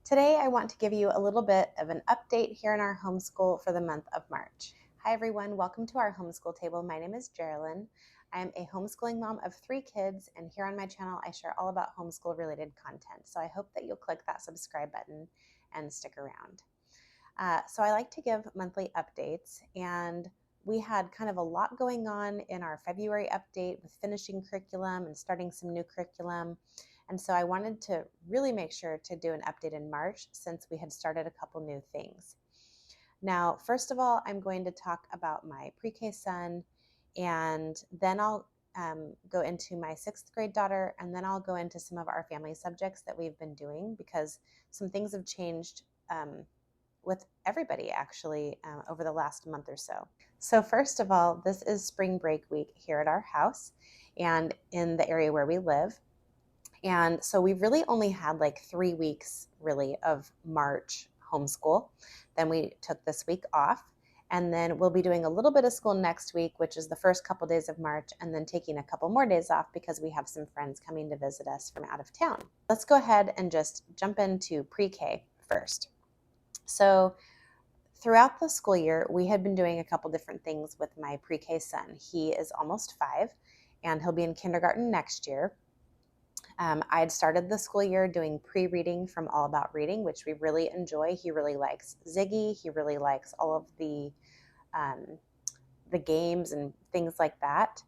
Today, I want to give you a little bit of an update here in our homeschool for the month of March. Hi, everyone. Welcome to our homeschool table. My name is Geraldine. I'm a homeschooling mom of 3 kids, and here on my channel, I share all about homeschool-related content. So I hope that you'll click that subscribe button and stick around. So I like to give monthly updates, and we had kind of a lot going on in our February update with finishing curriculum and starting some new curriculum. And so I wanted to really make sure to do an update in March since we had started a couple new things. Now, first of all, I'm going to talk about my pre-K son, and then I'll go into my 6th grade daughter, and then I'll go into some of our family subjects that we've been doing because some things have changed with everybody actually over the last month or so. So first of all, this is spring break week here at our house and in the area where we live. And so we've really only had like 3 weeks really of March homeschool. Then we took this week off. And then we'll be doing a little bit of school next week, which is the first couple days of March, and then taking a couple more days off because we have some friends coming to visit us from out of town. Let's go ahead and just jump into pre-K first. So throughout the school year, we had been doing a couple different things with my pre-K son. He is almost 5, and he'll be in kindergarten next year. I had started the school year doing pre-reading from All About Reading, which we really enjoy. He really likes Ziggy. He really likes all of the games and things like that.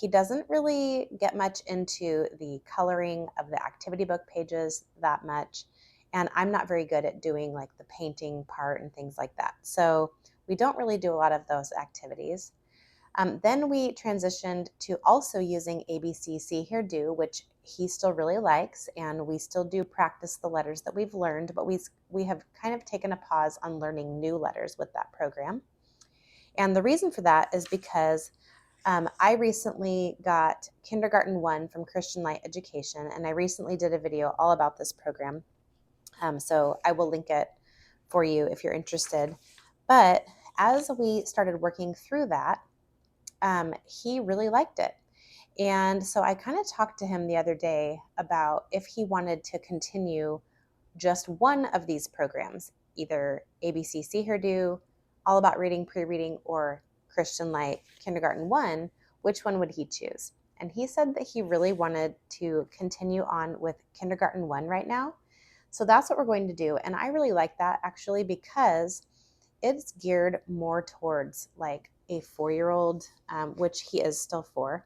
He doesn't really get much into the coloring of the activity book pages that much. And I'm not very good at doing like the painting part and things like that. So we don't really do a lot of those activities. Then we transitioned to also using ABC See Hear Do, which he still really likes, and we still do practice the letters that we've learned, but we have kind of taken a pause on learning new letters with that program. And the reason for that is because I recently got Kindergarten 1 from Christian Light Education, and I recently did a video all about this program. So I will link it for you if you're interested. But as we started working through that, he really liked it. And so I kind of talked to him the other day about if he wanted to continue just one of these programs, either ABC See Her Do, All About Reading, Pre-Reading, or Christian Light Kindergarten 1, which one would he choose? And he said that he really wanted to continue on with Kindergarten 1 right now. So that's what we're going to do. And I really like that actually because it's geared more towards like a 4-year-old, which he is still 4.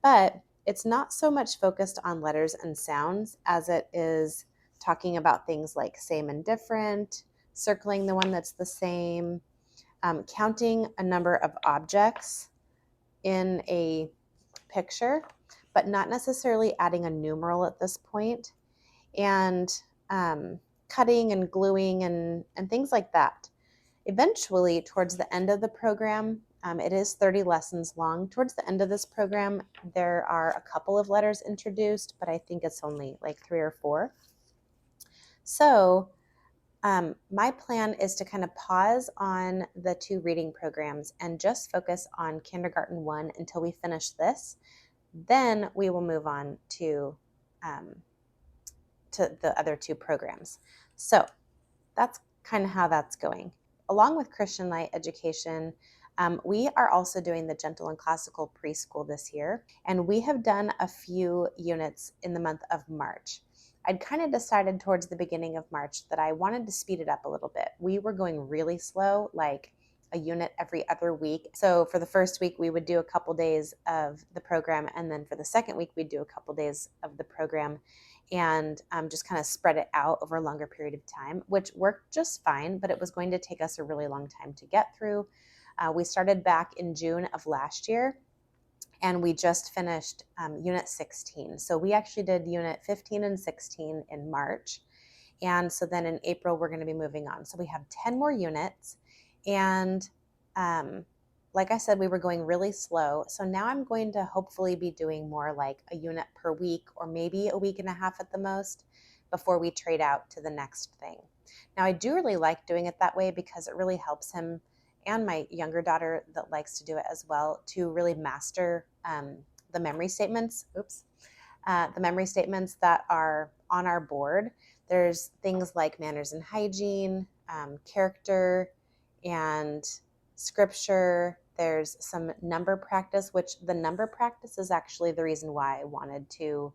But it's not so much focused on letters and sounds as it is talking about things like same and different, circling the one that's the same, counting a number of objects in a picture, but not necessarily adding a numeral at this point, and cutting and gluing and things like that. Eventually, towards the end of the program, it is 30 lessons long. Towards the end of this program, there are a couple of letters introduced, but I think it's only like 3 or 4. So my plan is to kind of pause on the 2 reading programs and just focus on Kindergarten 1 until we finish this. Then we will move on to the other 2 programs. So that's kind of how that's going. Along with Christian Light Education, we are also doing the Gentle and Classical Preschool this year, and we have done a few units in the month of March. I'd kind of decided towards the beginning of March that I wanted to speed it up a little bit. We were going really slow, like a unit every other week. So for the first week, we would do a couple days of the program, and then for the second week, we'd do a couple days of the program, and just kind of spread it out over a longer period of time, which worked just fine, but it was going to take us a really long time to get through. We started back in June of last year, and we just finished Unit 16. So we actually did Unit 15 and 16 in March, and so then in April, we're going to be moving on. So we have 10 more units, and like I said, we were going really slow. So now I'm going to hopefully be doing more like a unit per week or maybe a week and a half at the most before we trade out to the next thing. Now, I do really like doing it that way because it really helps him and my younger daughter that likes to do it as well to really master the memory statements. The memory statements that are on our board There's things like manners and hygiene, character, and scripture. There's some number practice, which the number practice is actually the reason why I wanted to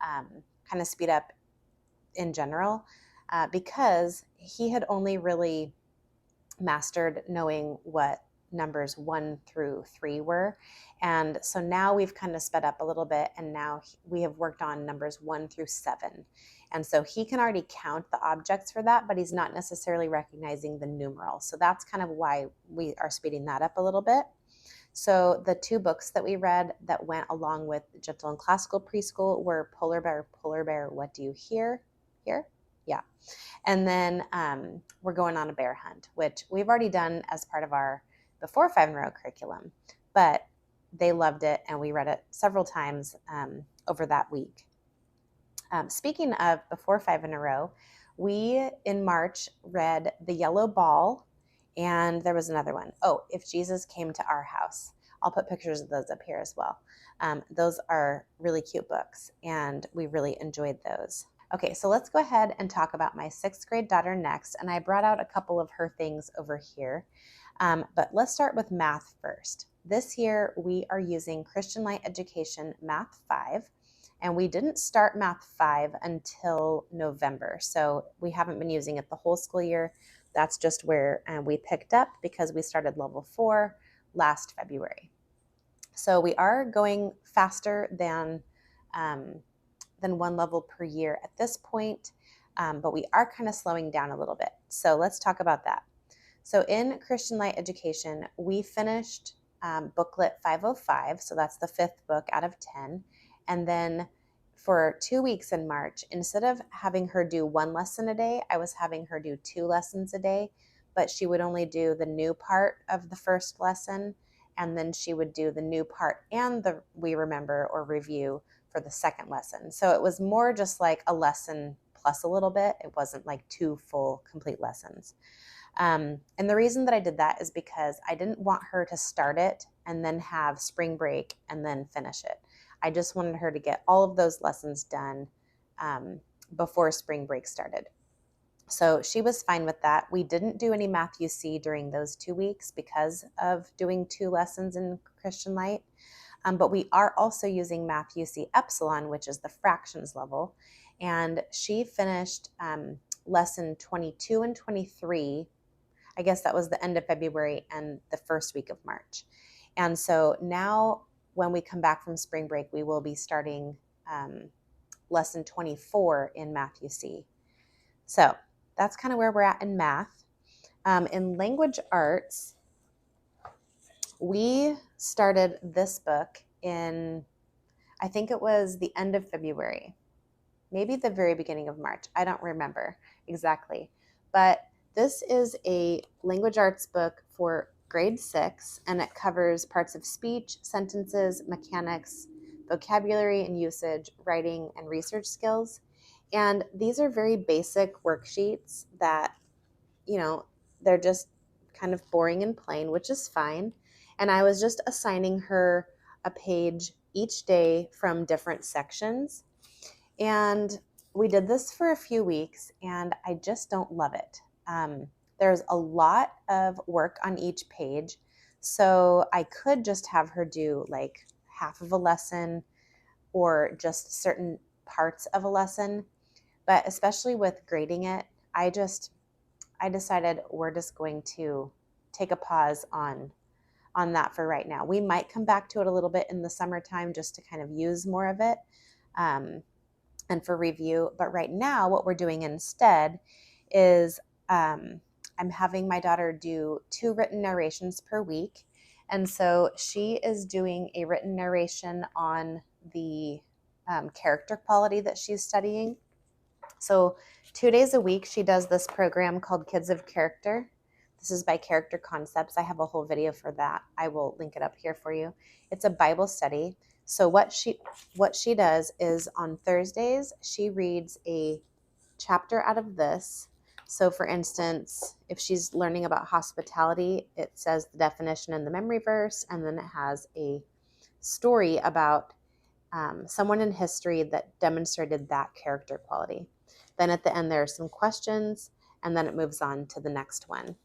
kind of speed up in general, because he had only really mastered knowing what numbers 1 through 3 were. And so now we've kind of sped up a little bit, and now we have worked on numbers 1 through 7. And so he can already count the objects for that, but he's not necessarily recognizing the numeral. So that's kind of why we are speeding that up a little bit. So the 2 books that we read that went along with Gentle and Classical Preschool were Polar Bear, What Do You Hear? Here? Yeah. And then we're going on a bear hunt, which we've already done as part of our Before 5 in a Row curriculum. But they loved it, and we read it several times over that week. Speaking of Before 5 in a Row, we, in March, read The Yellow Ball, and there was another one. Oh, If Jesus Came to Our House. I'll put pictures of those up here as well. Those are really cute books, and we really enjoyed those. Okay, so let's go ahead and talk about my 6th grade daughter next, and I brought out a couple of her things over here. But let's start with math first. This year, we are using Christian Light Education Math 5, and we didn't start Math 5 until November, so we haven't been using it the whole school year. That's just where we picked up because we started level 4 last February. So we are going faster than 1 level per year at this point, but we are kind of slowing down a little bit. So let's talk about that. So in Christian Light Education, we finished booklet 505, so that's the 5th book out of 10. And then for 2 weeks in March, instead of having her do 1 lesson a day, I was having her do 2 lessons a day, but she would only do the new part of the first lesson, and then she would do the new part and the We Remember or review for the second lesson. So it was more just like a lesson plus a little bit. It wasn't like 2 full complete lessons. And the reason that I did that is because I didn't want her to start it and then have spring break and then finish it. I just wanted her to get all of those lessons done before spring break started. So she was fine with that. We didn't do any Math UC during those 2 weeks because of doing 2 lessons in Christian Light. But we are also using Math UC Epsilon, which is the fractions level. And she finished lesson 22 and 23. I guess that was the end of February and the first week of March. And so now when we come back from spring break, we will be starting lesson 24 in Math UC. So that's kind of where we're at in math. In language arts, we started this book in, I think it was the end of February, maybe the very beginning of March. I don't remember exactly. But this is a language arts book for grade 6, and it covers parts of speech, sentences, mechanics, vocabulary and usage, writing, and research skills. And these are very basic worksheets that, they're just kind of boring and plain, which is fine. And I was just assigning her a page each day from different sections. And we did this for a few weeks, and I just don't love it. There's a lot of work on each page, so I could just have her do like half of a lesson or just certain parts of a lesson. But especially with grading it, I decided we're just going to take a pause on that for right now. We might come back to it a little bit in the summertime just to kind of use more of it and for review. But right now, what we're doing instead is I'm having my daughter do 2 written narrations per week. And so she is doing a written narration on the character quality that she's studying. So 2 days a week, she does this program called Kids of Character. This is by Character Concepts. I have a whole video for that. I will link it up here for you. It's a Bible study. So what she does is on Thursdays, she reads a chapter out of this. So for instance, if she's learning about hospitality, it says the definition in the memory verse, and then it has a story about someone in history that demonstrated that character quality. Then at the end, there are some questions, and then it moves on to the next one.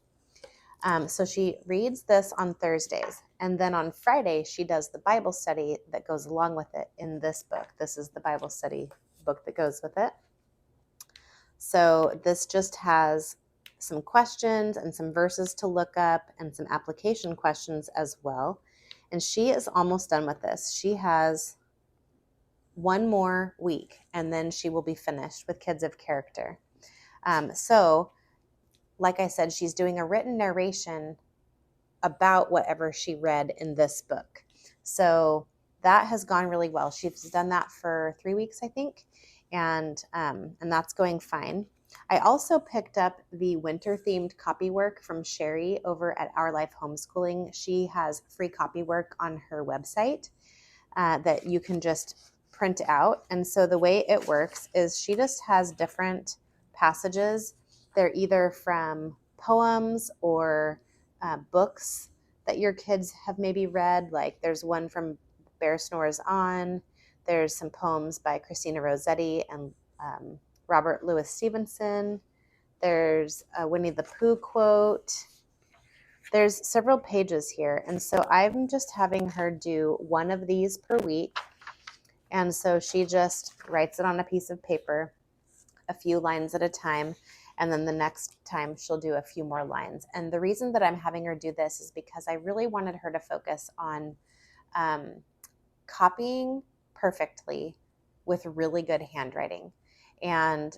So she reads this on Thursdays. And then on Friday, she does the Bible study that goes along with it in this book. This is the Bible study book that goes with it. So this just has some questions and some verses to look up and some application questions as well. And she is almost done with this. She has one more week, and then she will be finished with Kids of Character. So, like I said, she's doing a written narration about whatever she read in this book. So that has gone really well. She's done that for 3 weeks, I think, and that's going fine. I also picked up the winter-themed copy work from Sherry over at Our Life Homeschooling. She has free copy work on her website that you can just print out. And so the way it works is she just has different passages. They're either from poems or books that your kids have maybe read. Like there's one from Bear Snores On. There's some poems by Christina Rossetti and Robert Louis Stevenson. There's a Winnie the Pooh quote. There's several pages here. And so I'm just having her do one of these per week. And so she just writes it on a piece of paper, a few lines at a time. And then the next time she'll do a few more lines. And the reason that I'm having her do this is because I really wanted her to focus on copying perfectly with really good handwriting. And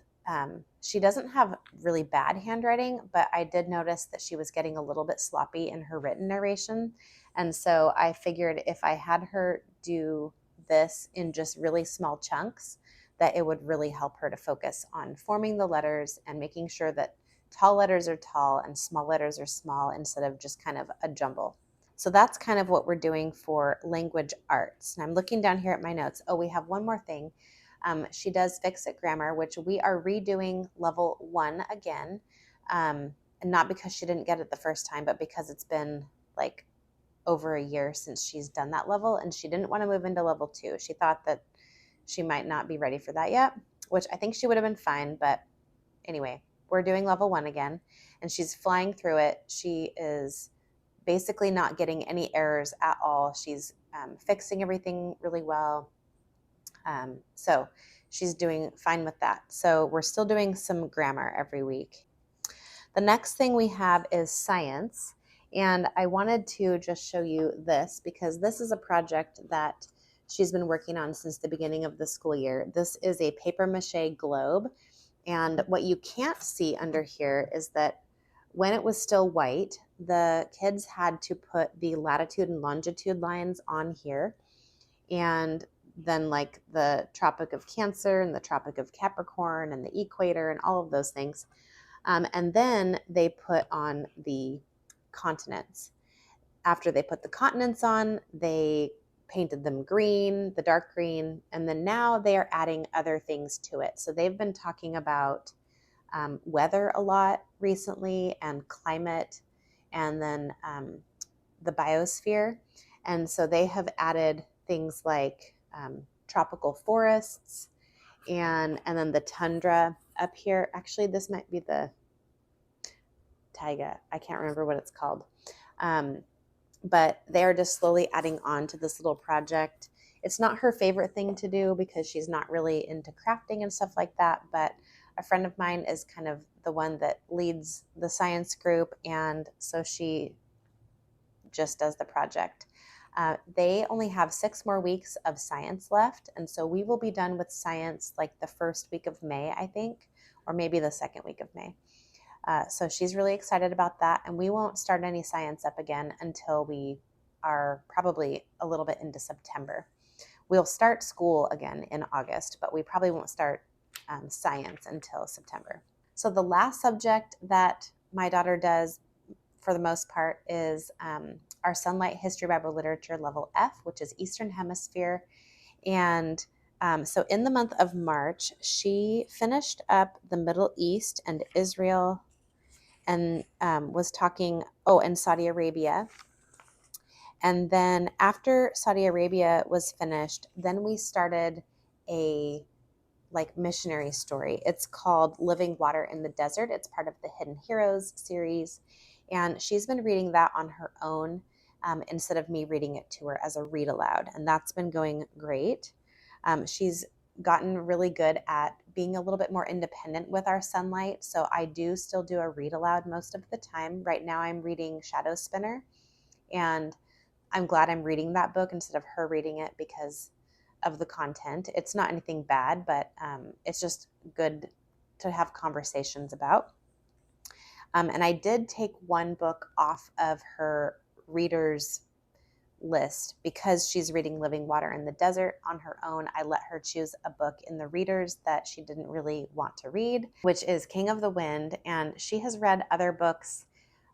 she doesn't have really bad handwriting, but I did notice that she was getting a little bit sloppy in her written narration. And so I figured if I had her do this in just really small chunks, that it would really help her to focus on forming the letters and making sure that tall letters are tall and small letters are small instead of just kind of a jumble. So that's kind of what we're doing for language arts. And I'm looking down here at my notes. Oh, we have one more thing. She does Fix-It Grammar, which we are redoing level 1 again. And not because she didn't get it the first time, but because it's been like over a year since she's done that level, and she didn't want to move into level 2. She thought that she might not be ready for that yet, which I think she would have been fine. But anyway, we're doing level 1 again, and she's flying through it. She is basically not getting any errors at all. She's fixing everything really well. So she's doing fine with that. So we're still doing some grammar every week. The next thing we have is science. And I wanted to just show you this because this is a project that she's been working on since the beginning of the school year. This is a paper mache globe. And what you can't see under here is that when it was still white, the kids had to put the latitude and longitude lines on here. And then like the Tropic of Cancer and the Tropic of Capricorn and the equator and all of those things. And then they put on the continents. After they put the continents on, they painted them green, the dark green, and then now they are adding other things to it. So they've been talking about weather a lot recently and climate, and then the biosphere. And so they have added things like tropical forests and then the tundra up here. Actually, this might be the taiga. I can't remember what it's called. But they are just slowly adding on to this little project. It's not her favorite thing to do because she's not really into crafting and stuff like that. But a friend of mine is kind of the one that leads the science group. And so she just does the project. They only have 6 more weeks of science left. And so we will be done with science like the first week of May, I think, or maybe the second week of May. So she's really excited about that. And we won't start any science up again until we are probably a little bit into September. We'll start school again in August, but we probably won't start science until September. So the last subject that my daughter does for the most part is our Sunlight History Bible Literature Level F, which is Eastern Hemisphere. And so in the month of March, she finished up the Middle East and Israel and was talking, and Saudi Arabia. And then after Saudi Arabia was finished, then we started a like missionary story. It's called Living Water in the Desert. It's part of the Hidden Heroes series. And she's been reading that on her own instead of me reading it to her as a read aloud. And that's been going great. She's gotten really good at being a little bit more independent with our sunlight. So I do still do a read aloud most of the time. Right now I'm reading Shadow Spinner, and I'm glad I'm reading that book instead of her reading it because of the content. It's not anything bad, but it's just good to have conversations about. And I did take one book off of her readers list because she's reading Living Water in the Desert on her own. I let her choose a book in the readers that she didn't really want to read, which is King of the Wind. And she has read other books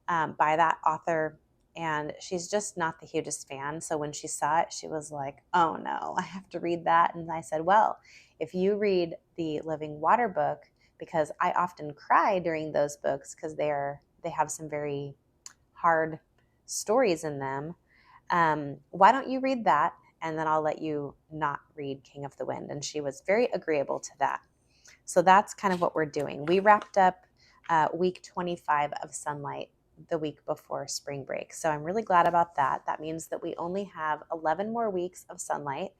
by that author, and she's just not the hugest fan. So when she saw it, she was like, oh no, I have to read that. And I said, well, if you read the Living Water book, because I often cry during those books because they have some very hard stories in them. Why don't you read that? And then I'll let you not read King of the Wind. And she was very agreeable to that. So that's kind of what we're doing. We wrapped up week 25 of Sunlight the week before spring break. So I'm really glad about that. That means that we only have 11 more weeks of Sunlight.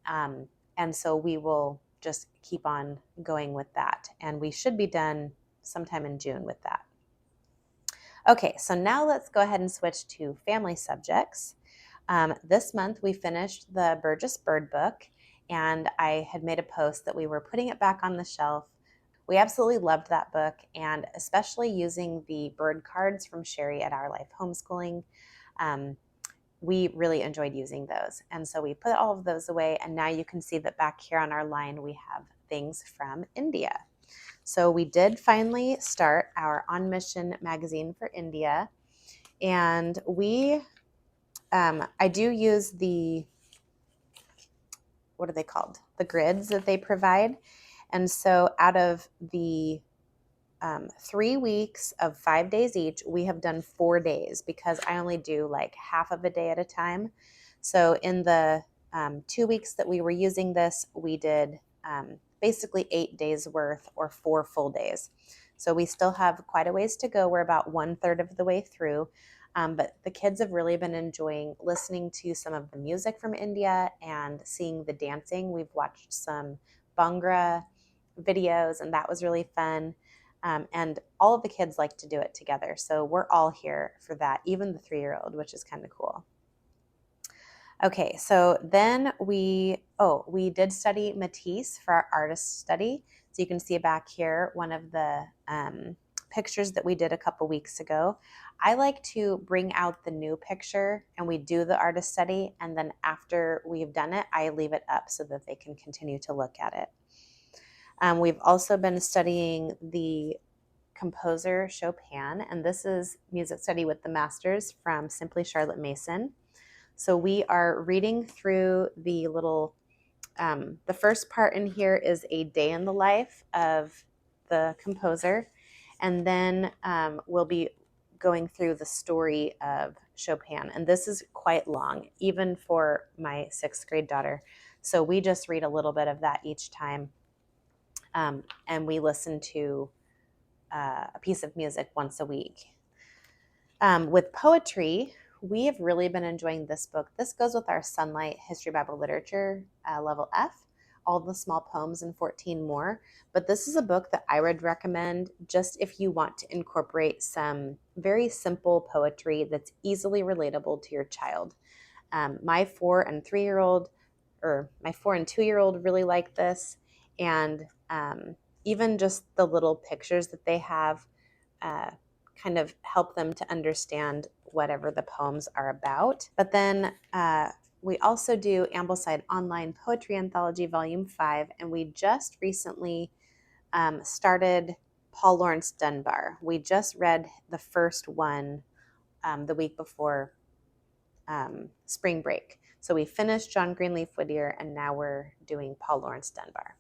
And so we will just keep on going with that. And we should be done sometime in June with that. Okay, so now let's go ahead and switch to family subjects. This month we finished the Burgess Bird book, and I had made a post that we were putting it back on the shelf. We absolutely loved that book, and especially using the bird cards from Sherry at Our Life Homeschooling. We really enjoyed using those. And so we put all of those away, and now you can see that back here on our line we have things from India. So we did finally start our On Mission magazine for India, and I do use the, what are they called? The grids that they provide. And so out of the 3 weeks of 5 days each, we have done 4 days because I only do like half of a day at a time. So in the 2 weeks that we were using this, we did basically 8 days worth, or 4 full days. So we still have quite a ways to go. We're about 1/3 of the way through. But the kids have really been enjoying listening to some of the music from India and seeing the dancing. We've watched some Bhangra videos, and that was really fun. And all of the kids like to do it together. So we're all here for that, even the 3-year-old, which is kind of cool. Okay, so then we did study Matisse for our artist study. So you can see back here one of the pictures that we did a couple weeks ago. I like to bring out the new picture and we do the artist study, and then after we've done it, I leave it up so that they can continue to look at it. We've also been studying the composer Chopin, and this is Music Study with the Masters from Simply Charlotte Mason. So we are reading through the little, the first part in here is a day in the life of the composer, and then we'll be going through the story of Chopin. And this is quite long, even for my 6th grade daughter. So we just read a little bit of that each time, and we listen to a piece of music once a week. With poetry, we have really been enjoying this book. This goes with our Sunlight History Bible Literature level F, all the small poems and 14 more. But this is a book that I would recommend just if you want to incorporate some very simple poetry that's easily relatable to your child. My 4 and 3-year-old, or my 4 and 2-year-old really like this. And even just the little pictures that they have kind of help them to understand whatever the poems are about. But then we also do Ambleside Online Poetry Anthology Volume 5, and we just recently started Paul Laurence Dunbar. We just read the first one the week before spring break. So we finished John Greenleaf Whittier, and now we're doing Paul Laurence Dunbar.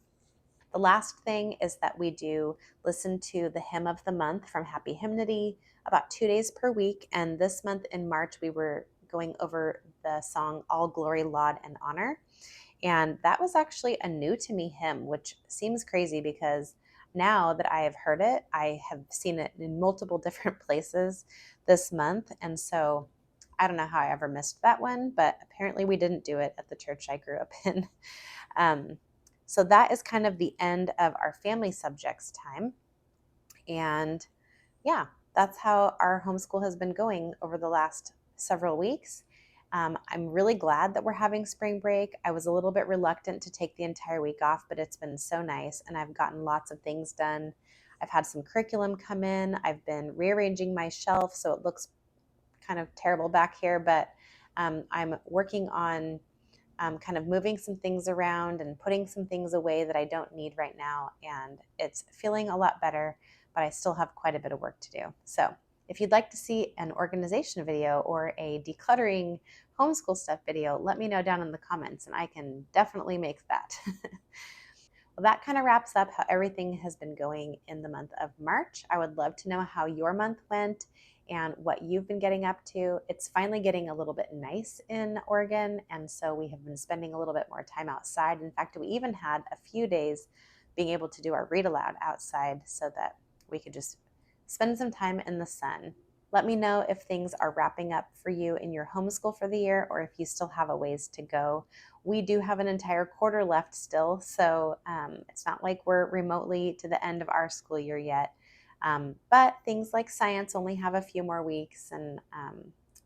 The last thing is that we do listen to the hymn of the month from Happy Hymnody about 2 days per week. And this month in March, we were going over the song All Glory, Laud, and Honor. And that was actually a new to me hymn, which seems crazy because now that I have heard it, I have seen it in multiple different places this month. And so I don't know how I ever missed that one, but apparently we didn't do it at the church I grew up in. Um, so that is kind of the end of our family subjects time. And yeah, that's how our homeschool has been going over the last several weeks. I'm really glad that we're having spring break. I was a little bit reluctant to take the entire week off, but it's been so nice, and I've gotten lots of things done. I've had some curriculum come in. I've been rearranging my shelf so it looks kind of terrible back here, but I'm working on kind of moving some things around and putting some things away that I don't need right now. And it's feeling a lot better, but I still have quite a bit of work to do. So if you'd like to see an organization video or a decluttering homeschool stuff video, let me know down in the comments and I can definitely make that. Well, that kind of wraps up how everything has been going in the month of March. I would love to know how your month went and what you've been getting up to. It's finally getting a little bit nice in Oregon, and so we have been spending a little bit more time outside. In fact, we even had a few days being able to do our read aloud outside so that we could just spend some time in the sun. Let me know if things are wrapping up for you in your homeschool for the year or if you still have a ways to go. We do have an entire quarter left still, so it's not like we're remotely to the end of our school year yet. But things like science only have a few more weeks, and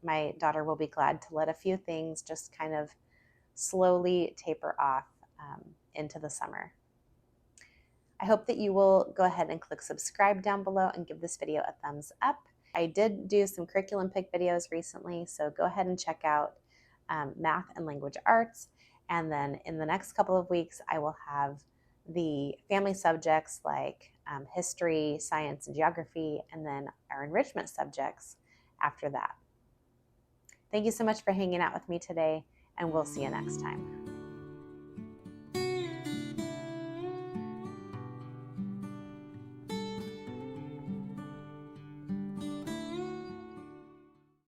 my daughter will be glad to let a few things just kind of slowly taper off into the summer. I hope that you will go ahead and click subscribe down below and give this video a thumbs up. I did do some curriculum pick videos recently, so go ahead and check out math and language arts. And then in the next couple of weeks, I will have the family subjects like history, science, and geography, and then our enrichment subjects after that. Thank you so much for hanging out with me today, and we'll see you next time.